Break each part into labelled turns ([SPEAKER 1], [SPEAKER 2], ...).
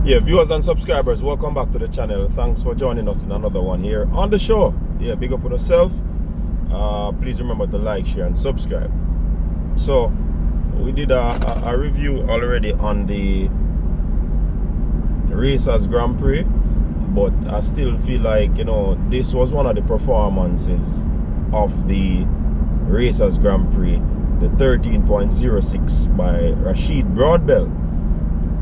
[SPEAKER 1] Yeah, viewers and subscribers, welcome back to the channel. Thanks for joining us in another one here on the show. Yeah, big up on yourself. Please remember to like, share, and subscribe. So, we did a review already on the Racers Grand Prix, but I still feel like, this was one of the performances of the Racers Grand Prix, the 13.06 by Rasheed Broadbell.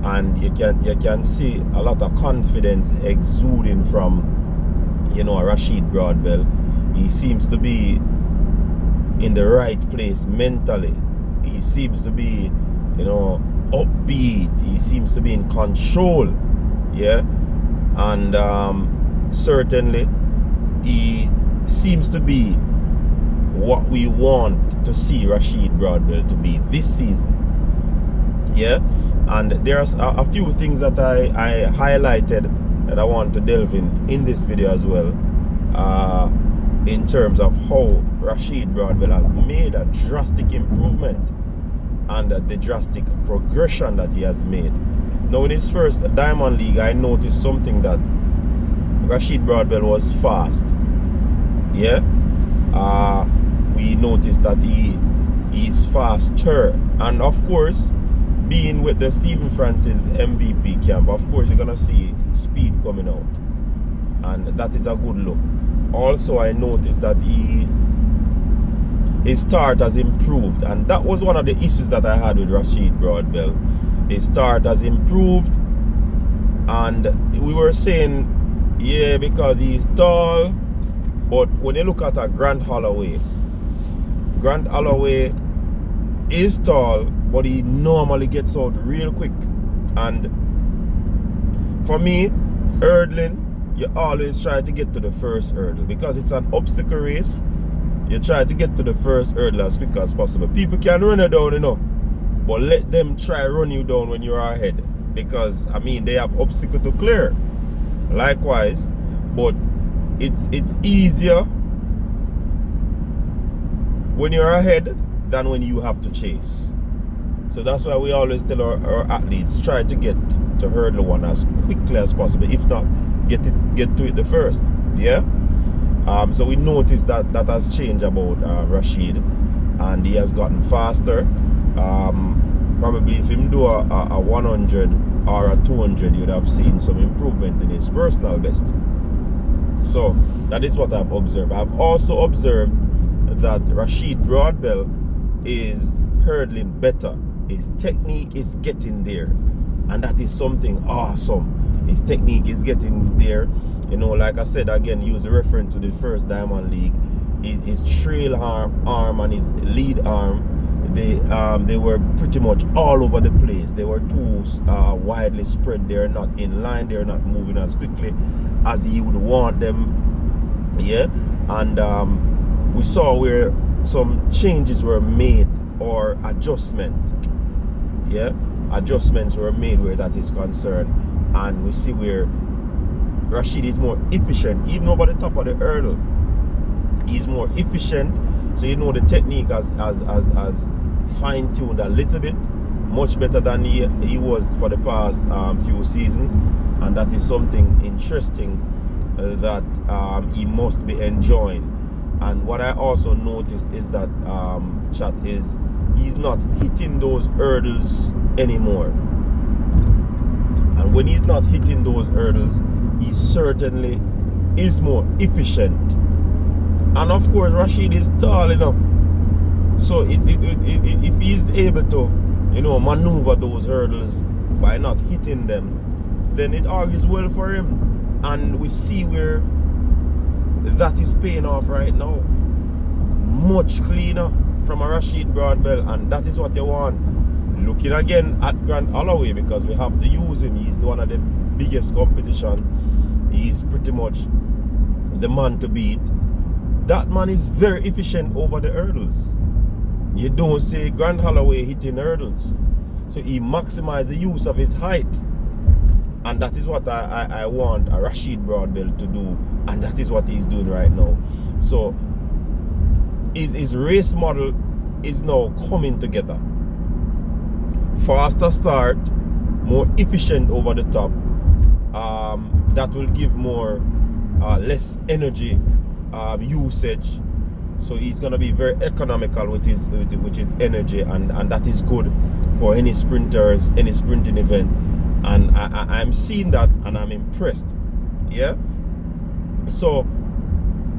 [SPEAKER 1] And you can see a lot of confidence exuding from Rasheed Broadbell. He seems to be in the right place mentally. He seems to be upbeat. He seems to be in control, yeah. And certainly he seems to be what we want to see Rasheed Broadbell to be this season, yeah. And there's a few things that I highlighted that I want to delve in this video as well, in terms of how Rasheed Broadbell has made a drastic improvement and the drastic progression that he has made. Now, in his first Diamond League, I noticed something, that Rasheed Broadbell was fast, yeah. We noticed that he's faster, and of course, being with the Stephen Francis MVP camp, of course you're gonna see speed coming out, and that is a good look. Also, I noticed that his start has improved, and that was one of the issues that I had with Rasheed Broadbell. His start has improved, and we were saying, yeah, because he's tall, but when you look at a Grant Holloway is tall, but he normally gets out real quick. And for me, hurdling, you always try to get to the first hurdle, because it's an obstacle race. You try to get to the first hurdle as quick as possible. People can run you down, but let them try run you down when you're ahead, because they have obstacle to clear. Likewise, but it's easier when you're ahead than when you have to chase. So that's why we always tell our athletes, try to get to hurdle one as quickly as possible. If not, get to it the first. Yeah. So we noticed that has changed about Rasheed, and he has gotten faster. Probably if him do a 100 or a 200, you'd have seen some improvement in his personal best. So that is what I've observed. I've also observed that Rasheed Broadbell is hurdling better. His technique is getting there, and that is something awesome. His technique is getting there. Like I said again, use a reference to the first Diamond League. His trail arm and his lead arm, they were pretty much all over the place. They were too widely spread. They're not in line. They're not moving as quickly as you would want them. Yeah, and we saw where some changes were made, or adjustments were made where that is concerned, and we see where Rasheed is more efficient, even over the top of the hurdle. He's more efficient, so the technique has fine-tuned a little bit, much better than he was for the past few seasons, and that is something interesting that he must be enjoying. And what I also noticed is that he's not hitting those hurdles anymore. And when he's not hitting those hurdles, he certainly is more efficient. And of course, Rasheed is tall, so if he's able to, maneuver those hurdles by not hitting them, then it argues well for him. And we see where that is paying off right now. Much cleaner from a Rasheed Broadbell, and that is what you want. Looking again at Grant Holloway, because we have to use him. He's one of the biggest competition. He's pretty much the man to beat. That man is very efficient over the hurdles. You don't see Grant Holloway hitting hurdles. So he maximizes the use of his height. And that is what I want a Rasheed Broadbell to do. And that is what he's doing right now. So his race model is now coming together. Faster start, more efficient over the top, that will give more less energy usage. So he's gonna be very economical with his energy, and that is good for any sprinters, any sprinting event. And I'm seeing that, and I'm impressed. Yeah. So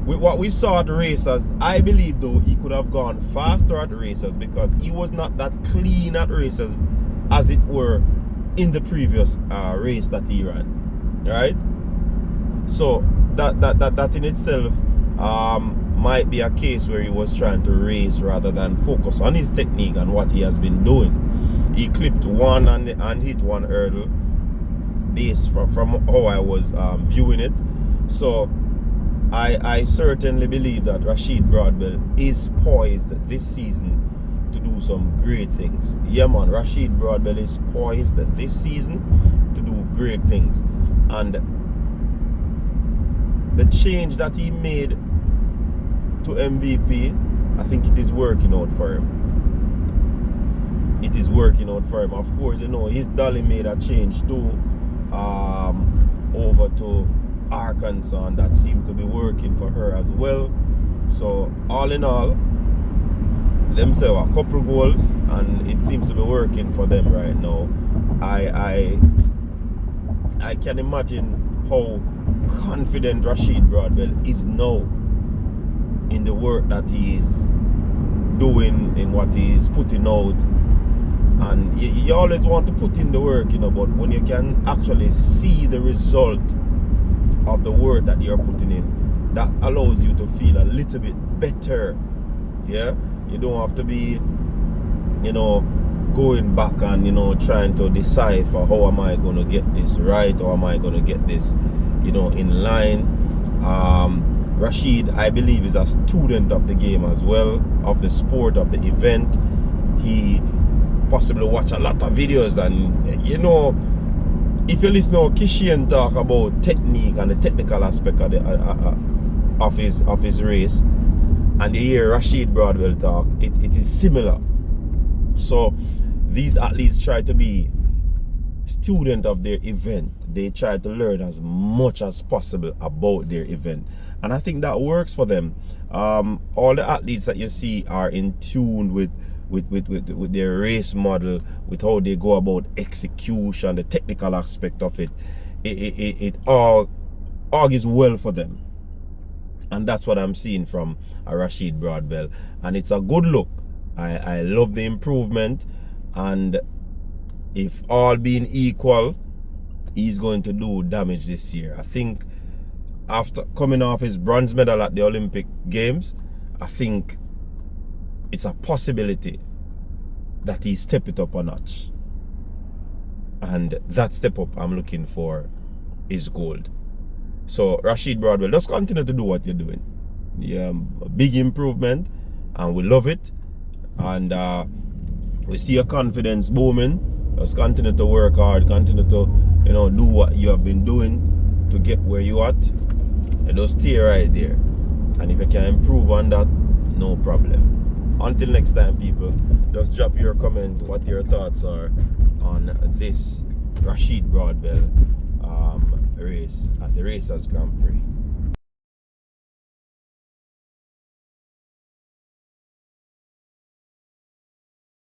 [SPEAKER 1] with what we saw at the races, I believe though he could have gone faster at the races, because he was not that clean at races as it were in the previous race that he ran, right? So that in itself might be a case where he was trying to race rather than focus on his technique and what he has been doing. He clipped one and hit one hurdle based from how I was viewing it. So I certainly believe that Rasheed Broadbell is poised this season to do some great things. Yeah, man, Rasheed Broadbell is poised this season to do great things. And the change that he made to MVP, I think it is working out for him. It is working out for him. Of course, you know, his Dolly made a change too, over to Arkansas, and that seemed to be working for her as well. So all in all, them say a couple goals, and it seems to be working for them right now. I can imagine how confident Rasheed Broadbell is now in the work that he is doing, in what he is putting out. And you always want to put in the work, you know, but when you can actually see the result of the work that you're putting in, that allows you to feel a little bit better. Yeah, you don't have to be, you know, going back and, you know, trying to decipher how am I going to get this right, or am I going to get this, you know, in line. Rasheed, I believe, is a student of the game as well, of the sport, of the event. He possibly watch a lot of videos, and, you know, if you listen to Kishian talk about technique and the technical aspect of his race, and you hear Rasheed Broadbell talk, it is similar. So these athletes try to be student of their event. They try to learn as much as possible about their event, and I think that works for them. All the athletes that you see are in tune with their race model, with how they go about execution, the technical aspect of it. It all argues well for them, and that's what I'm seeing from Rasheed Broadbell, and it's a good look. I love the improvement, and if all being equal, he's going to do damage this year. I think after coming off his bronze medal at the Olympic Games, I think it's a possibility that he step it up a notch, and that step up I'm looking for is gold. So Rasheed Broadbell, just continue to do what you're doing. Yeah, big improvement, and we love it, and we see your confidence booming. Just continue to work hard, continue to, you know, do what you have been doing to get where you at, and just stay right there. And if you can improve on that, no problem. Until next time, people, just drop your comment what your thoughts are on this Rasheed Broadbell race at the Racers Grand Prix.